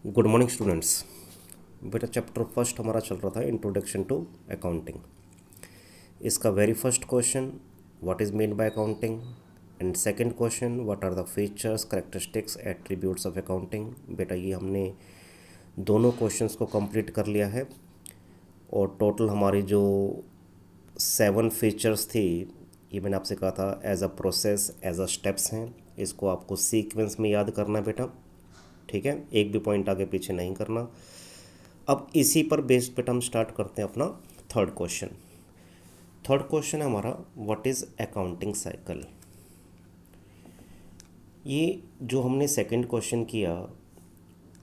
Good morning students. बेटा chapter first हमारा चल रहा था इंट्रोडक्शन टू अकाउंटिंग। इसका very first question what is mean by accounting and second question what are the features characteristics attributes of accounting. बेटा ये हमने दोनों क्वेश्चंस को कंप्लीट कर लिया है और टोटल हमारी जो 7 फीचर्स थी ये मैंने आपसे कहा था as a process as a steps हैं। इसको आपको सीक्वेंस में याद करना है बेटा, ठीक है, एक भी पॉइंट आगे पीछे नहीं करना। अब इसी पर बेस्ड पे हम स्टार्ट करते हैं अपना थर्ड क्वेश्चन। थर्ड क्वेश्चन है हमारा व्हाट इज़ अकाउंटिंग साइकिल। ये जो हमने सेकंड क्वेश्चन किया,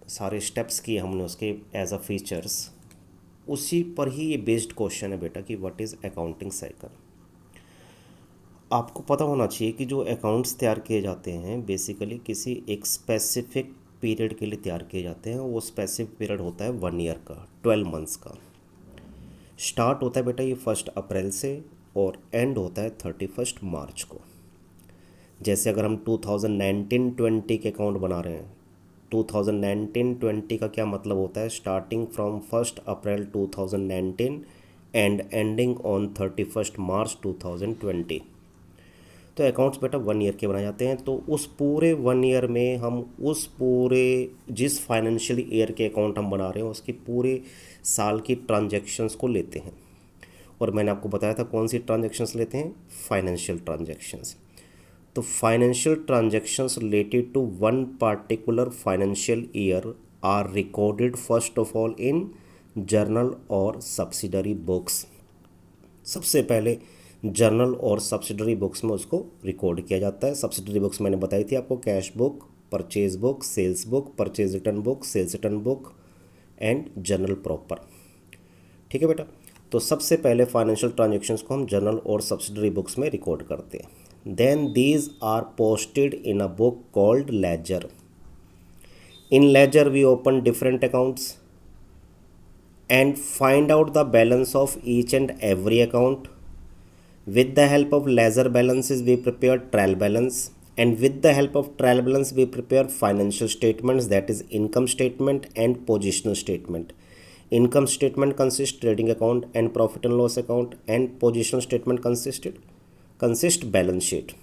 सारे स्टेप्स किए हमने उसके एज अ फीचर्स, उसी पर ही ये बेस्ड क्वेश्चन है बेटा कि व्हाट इज़ अकाउंटिंग साइकिल। आपको पता होना चाहिए कि जो अकाउंट्स तैयार किए जाते हैं बेसिकली किसी एक स्पेसिफिक पीरियड के लिए तैयार किए जाते हैं। वो स्पेसिफिक पीरियड होता है 1 ईयर का, 12 मंथ्स का। स्टार्ट होता है बेटा ये 1 अप्रैल से और एंड होता है 31 मार्च को। जैसे अगर हम 2019-20 के अकाउंट बना रहे हैं, 2019-20 का क्या मतलब होता है, starting from 1 April 2019 and ending on 31 मार्च 2020। तो अकाउंट्स बेटा 1 ईयर के बनाए जाते हैं। तो उस पूरे 1 ईयर में हम उस पूरे जिस फाइनेंशियल ईयर के अकाउंट हम बना रहे हैं उसके पूरे साल की ट्रांजैक्शंस को लेते हैं। और मैंने आपको बताया था कौन सी ट्रांजैक्शंस लेते हैं, फाइनेंशियल ट्रांजैक्शंस। तो financial transactions related to one particular financial year are recorded first of all in journal और सब्सिडरी बुक्स। सबसे पहले जर्नल और सब्सिडरी बुक्स में उसको रिकॉर्ड किया जाता है। सब्सिडरी बुक्स मैंने बताई थी आपको, cash book, purchase book, sales book, purchase return book, sales return book and journal proper. ठीक है बेटा। तो सबसे पहले फाइनेंशियल ट्रांजेक्शन्स को हम जर्नल और सब्सिडरी बुक्स में रिकॉर्ड करते हैं। Then these are posted in a book called ledger. In ledger we open different accounts and find out the balance of each and every account. With the help of ledger balances we prepare trial balance, and with the help of trial balance we prepare financial statements, that is income statement and positional statement. Income statement consists trading account and profit and loss account, and positional statement consist balance sheet।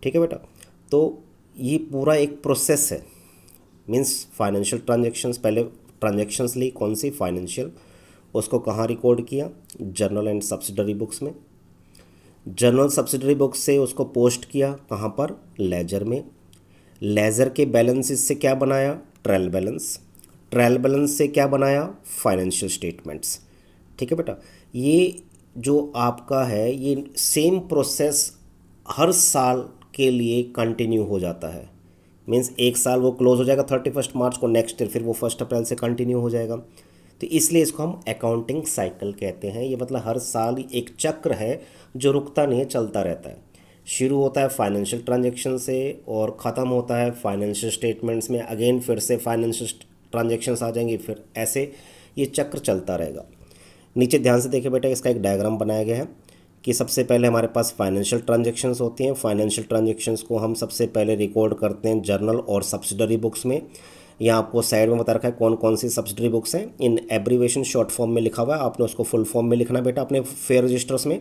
ठीक है बेटा। तो ये पूरा एक process है, means financial transactions, पहले transactions ली कौन सी, फाइनेंशियल, उसको कहाँ रिकॉर्ड किया, जर्नल एंड सब्सिडरी बुक्स में। जर्नल सब्सिडरी बुक्स से उसको पोस्ट किया कहाँ पर, लेजर में। लेजर के बैलेंसेस से क्या बनाया, ट्रायल बैलेंस। ट्रायल बैलेंस से क्या बनाया, फाइनेंशियल स्टेटमेंट्स। ठीक है बेटा। ये जो आपका है ये सेम प्रोसेस हर साल के लिए कंटिन्यू हो जाता है। मीन्स एक साल वो क्लोज हो जाएगा 31 मार्च को, नेक्स्ट ईयर फिर वो 1 अप्रैल से कंटिन्यू हो जाएगा। तो इसलिए इसको हम अकाउंटिंग साइकिल कहते हैं। ये मतलब हर साल एक चक्र है जो रुकता नहीं है, चलता रहता है। शुरू होता है फाइनेंशियल ट्रांजेक्शन से और ख़त्म होता है फाइनेंशियल स्टेटमेंट्स में, अगेन फिर से फाइनेंशियल ट्रांजेक्शन्स आ जाएंगी, फिर ऐसे ये चक्र चलता रहेगा। नीचे ध्यान से देखिए बेटा, इसका एक डायग्राम बनाया गया है कि सबसे पहले हमारे पास फाइनेंशियल ट्रांजैक्शंस होती हैं। फाइनेंशियल ट्रांजैक्शंस को हम सबसे पहले रिकॉर्ड करते हैं जर्नल और सब्सिडरी बुक्स में। यहाँ आपको साइड में बता रखा है कौन कौन सी सब्सिडरी बुक्स हैं। इन एब्रीवेशन शॉर्ट फॉर्म में लिखा हुआ है, आपने उसको फुल फॉर्म में लिखना बेटा अपने फेयर रजिस्टर्स में।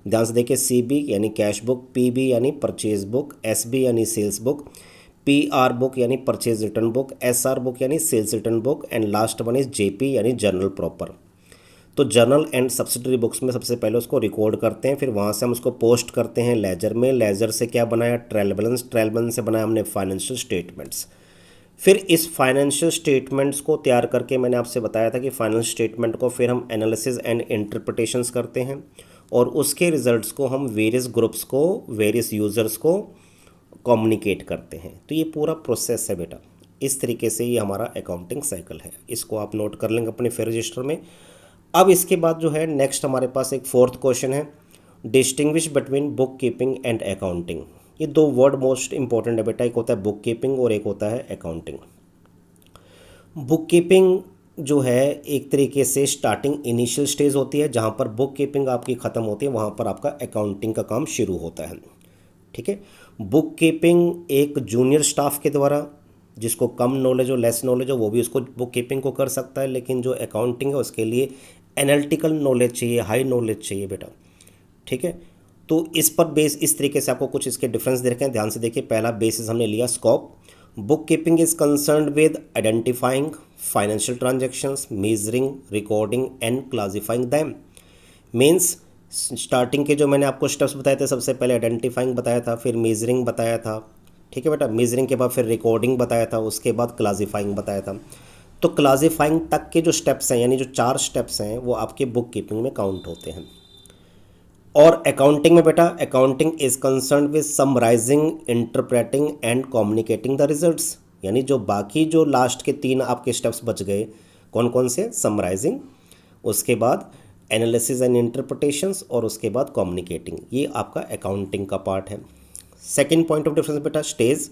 ध्यान से देखिए, CB यानी कैश बुक, PB यानी परचेज बुक, SB यानी सेल्स बुक, PR बुक यानी परचेज रिटर्न बुक, SR बुक यानी sales return book and last one is JP यानी जर्नल प्रॉपर। तो जर्नल एंड सब्सिडरी बुक्स में सबसे पहले उसको रिकॉर्ड करते हैं, फिर वहाँ से हम उसको पोस्ट करते हैं लेजर में। लेजर से क्या बनाया, ट्रायल बैलेंस। ट्रायल बैलेंस से बनाया हमने फाइनेंशियल स्टेटमेंट्स। फिर इस फाइनेंशियल स्टेटमेंट्स को तैयार करके मैंने आपसे बताया था कि फाइनेंशियल स्टेटमेंट को फिर हम एनालिसिस एंड इंटरप्रिटेशंस करते हैं और उसके रिजल्ट्स को हम वेरियस ग्रुप्स को, वेरियस यूज़र्स को कम्युनिकेट करते हैं। तो ये पूरा प्रोसेस है बेटा। इस तरीके से ये हमारा अकाउंटिंग साइकिल है। इसको आप नोट कर लेंगे अपने फेयर रजिस्टर में। अब इसके बाद जो है नेक्स्ट हमारे पास एक फोर्थ क्वेश्चन है, distinguish between book keeping and accounting. ये दो वर्ड मोस्ट इंपॉर्टेंट है बेटा, एक होता है बुक कीपिंग और एक होता है अकाउंटिंग। बुक कीपिंग जो है एक तरीके से स्टार्टिंग इनिशियल स्टेज होती है, जहाँ पर बुक कीपिंग आपकी ख़त्म होती है वहाँ पर आपका अकाउंटिंग का काम शुरू होता है। ठीक है। बुक कीपिंग एक जूनियर स्टाफ के द्वारा जिसको कम नॉलेज हो, लेस नॉलेज हो, वो भी उसको बुक कीपिंग को कर सकता है, लेकिन जो अकाउंटिंग है उसके लिए एनालिटिकल नॉलेज चाहिए, हाई नॉलेज चाहिए बेटा। ठीक है, तो इस पर बेस इस तरीके से आपको कुछ इसके डिफरेंस दे रखे हैं, ध्यान से देखिए। पहला बेसिस हमने लिया scope. Book keeping is concerned with identifying financial transactions, measuring, recording and classifying them. Means starting के जो मैंने आपको स्टेप्स बताए थे, सबसे पहले आइडेंटिफाइंग बताया था, फिर मेजरिंग बताया था, ठीक है बेटा, मेजरिंग के बाद फिर रिकॉर्डिंग बताया था, उसके बाद क्लासिफाइंग बताया था। तो क्लासिफाइंग तक के जो स्टेप्स हैं, यानी जो 4 स्टेप्स हैं, वो आपके बुक कीपिंग में काउंट होते हैं। और अकाउंटिंग में बेटा, accounting is concern with summarising, interpreting and communicating the results. यानी जो बाकी जो लास्ट के 3 आपके स्टेप्स बच गए, कौन कौन से? समराइजिंग, उसके बाद एनालिसिस एंड इंटरप्रिटेशंस, और उसके बाद कम्युनिकेटिंग। ये आपका अकाउंटिंग का पार्ट है। सेकेंड पॉइंट ऑफ डिफरेंस बेटा, stage.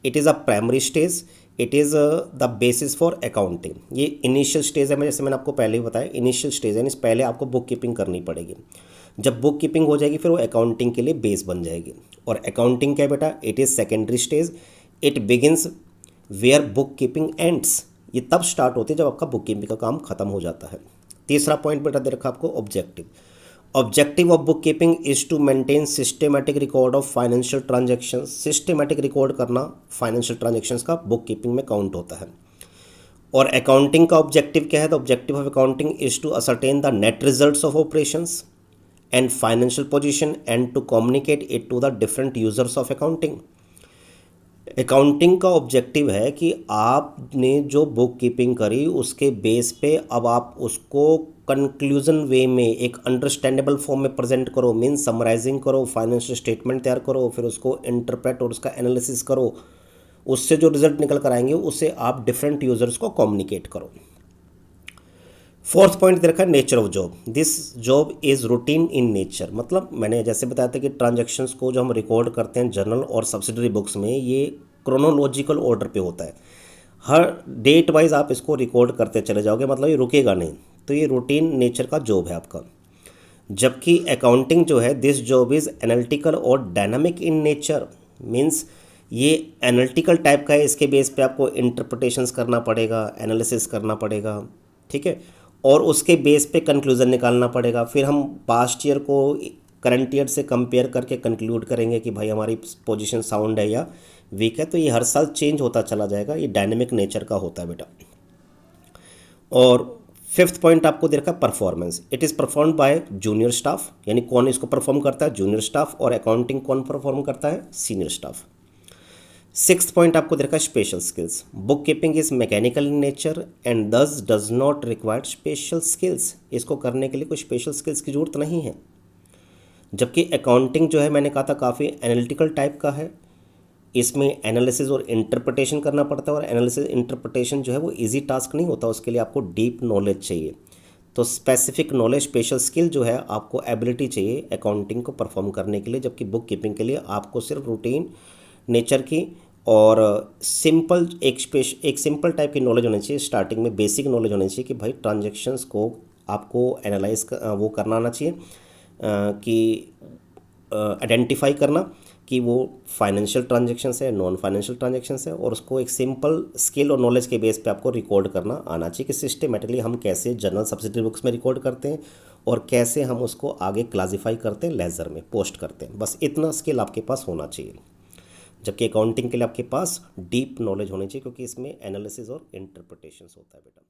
It is a primary stage, it is the basis for accounting. ये इनिशियल स्टेज है, जैसे मैंने आपको पहले ही बताया, इनिशियल स्टेज है, पहले आपको बुक कीपिंग करनी पड़ेगी। जब बुक कीपिंग हो जाएगी फिर वो अकाउंटिंग के लिए बेस बन जाएगी। और अकाउंटिंग क्या है बेटा? It is secondary stage, it begins where book keeping ends. ये तब स्टार्ट होती है जब आपका बुक कीपिंग का काम खत्म हो जाता है। तीसरा पॉइंट बेटा दे रखा आपको, objective. Objective of book keeping is to maintain systematic record of financial transactions. Systematic record करना फाइनेंशियल ट्रांजैक्शंस का बुक कीपिंग में काउंट होता है। और अकाउंटिंग का ऑब्जेक्टिव क्या है? The objective of accounting is to ascertain the net results of operations and financial position and to communicate it to the different users of accounting. Accounting का objective है कि आपने जो बुक कीपिंग करी उसके बेस पे अब आप उसको कंक्लूजन वे में एक अंडरस्टैंडेबल फॉर्म में प्रेजेंट करो, मीन्स समराइजिंग करो, फाइनेंशियल स्टेटमेंट तैयार करो, फिर उसको इंटरप्रेट और उसका एनालिसिस करो, उससे जो रिजल्ट निकल कर आएंगे उससे आप डिफरेंट यूजर्स को कम्युनिकेट करो। फोर्थ पॉइंट दे रखा है, nature of job. This job is routine in nature. मतलब मैंने जैसे बताया था कि ट्रांजैक्शंस को जो हम रिकॉर्ड करते हैं जर्नल और सब्सिडरी बुक्स में, ये क्रोनोलॉजिकल ऑर्डर पे होता है। हर डेट वाइज आप इसको रिकॉर्ड करते चले जाओगे, मतलब ये रुकेगा नहीं। तो ये रूटीन नेचर का जॉब है आपका। जबकि अकाउंटिंग जो है, दिस जॉब इज़ एनालिटिकल और डायनामिक इन नेचर। मीन्स ये एनालिटिकल टाइप का है, इसके बेस पे आपको इंटरप्रिटेशंस करना पड़ेगा, एनालिसिस करना पड़ेगा, ठीक है, और उसके बेस पे कंक्लूज़न निकालना पड़ेगा। फिर हम पास्ट ईयर को करंट ईयर से कंपेयर करके कंक्लूड करेंगे कि भाई हमारी पोजीशन साउंड है या वीक है। तो ये हर साल चेंज होता चला जाएगा, ये डायनेमिक नेचर का होता है बेटा। और फिफ्थ पॉइंट आपको दे रखा है, performance. It is perform by junior staff. यानी कौन इसको परफॉर्म करता है? Junior staff. और अकाउंटिंग कौन परफॉर्म करता है? Senior staff. सिक्स्थ पॉइंट आपको दे रखा है, special skills. Book keeping is mechanical in nature and thus does not require special skills. इसको करने के लिए कोई स्पेशल स्किल्स की ज़रूरत नहीं है। जबकि अकाउंटिंग जो है, मैंने कहा था, काफ़ी एनालिटिकल टाइप का है। इसमें एनालिसिस और इंटरप्रिटेशन करना पड़ता है, और एनालिसिस इंटरप्रिटेशन जो है वो इजी टास्क नहीं होता, उसके लिए आपको डीप नॉलेज चाहिए। तो स्पेसिफिक नॉलेज, स्पेशल स्किल जो है, आपको एबिलिटी चाहिए अकाउंटिंग को परफॉर्म करने के लिए। जबकि बुक कीपिंग के लिए आपको सिर्फ रूटीन नेचर की और सिंपल एक सिंपल टाइप की नॉलेज होनी चाहिए। स्टार्टिंग में बेसिक नॉलेज होनी चाहिए कि भाई ट्रांजैक्शंस को आपको एनालाइज वो करना आना चाहिए, कि आइडेंटिफाई करना कि वो फाइनेंशियल ट्रांजैक्शंस है, नॉन फाइनेंशियल ट्रांजैक्शंस है, और उसको एक सिंपल स्किल और नॉलेज के बेस पे आपको रिकॉर्ड करना आना चाहिए कि सिस्टमेटिकली हम कैसे जर्नल सब्सिडरी बुक्स में रिकॉर्ड करते हैं और कैसे हम उसको आगे क्लासीफाई करते हैं, लेजर में पोस्ट करते हैं। बस इतना स्किल आपके पास होना चाहिए। जबकि अकाउंटिंग के लिए आपके पास डीप नॉलेज होनी चाहिए, क्योंकि इसमें एनालिसिस और इंटरप्रिटेशंस होता है बेटा।